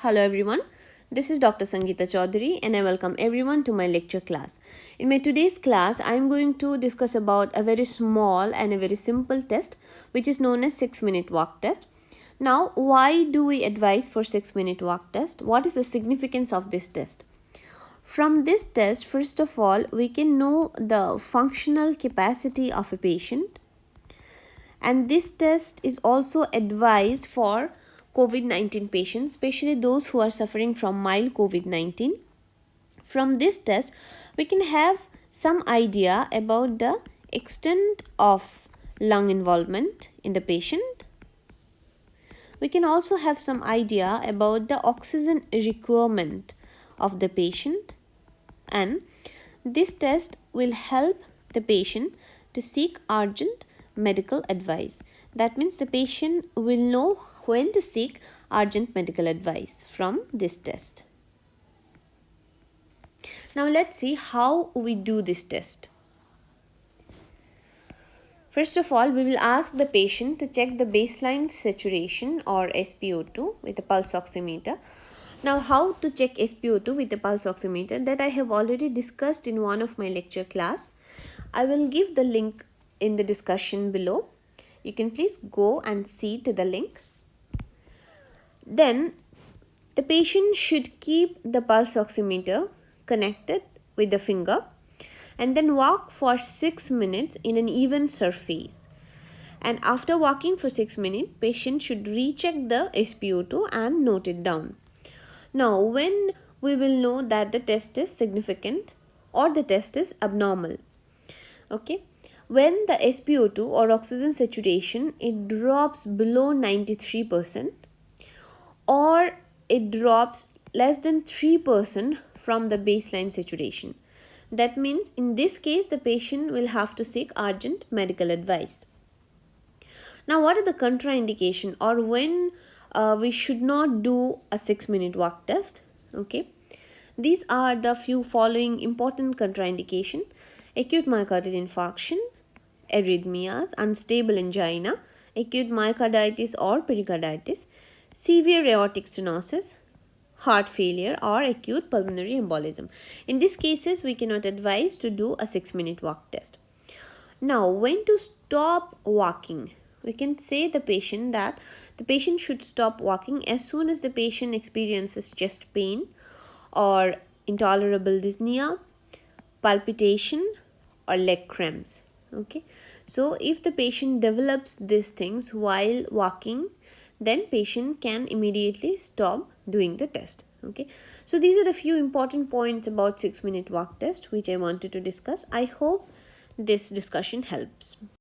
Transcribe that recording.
Hello everyone, this is Dr. Sangeeta Chaudhary and I welcome everyone to my lecture class. In my today's class, I am going to discuss about a very small and a very simple test which is known as 6-minute walk test. Now, why do we advise for 6-minute walk test? What is the significance of this test? From this test, first of all, we can know the functional capacity of a patient, and this test is also advised for COVID-19 patients, especially those who are suffering from mild COVID-19. From this test, we can have some idea about the extent of lung involvement in the patient. We can also have some idea about the oxygen requirement of the patient, and this test will help the patient to seek urgent medical advice. That means the patient will know when to seek urgent medical advice from this test. Now let's see how we do this test. First of all, we will ask the patient to check the baseline saturation or SpO2 with a pulse oximeter. Now, how to check SpO2 with the pulse oximeter, that I have already discussed in one of my lecture class. I will give the link in the discussion below. You can please go and see to the link. Then the patient should keep the pulse oximeter connected with the finger and then walk for 6 minutes in an even surface. And after walking for 6 minutes, patient should recheck the SpO2 and note it down. Now, when we will know that the test is significant or the test is abnormal? Okay, when the SpO2 or oxygen saturation, it drops below 93% or it drops less than 3% from the baseline saturation. That means in this case, the patient will have to seek urgent medical advice. Now, what are the contraindication or when we should not do a 6-minute walk test? Okay, these are the few following important contraindication: acute myocardial infarction, arrhythmias, unstable angina, acute myocarditis or pericarditis, severe aortic stenosis, heart failure or acute pulmonary embolism. In these cases, we cannot advise to do a 6-minute walk test. Now, when to stop walking? We can say the patient that the patient should stop walking as soon as the patient experiences chest pain or intolerable dyspnea, palpitation or leg cramps. Okay, so if the patient develops these things while walking, then patient can immediately stop doing the test. Okay, so these are the few important points about 6-minute walk test which I wanted to discuss. I hope this discussion helps.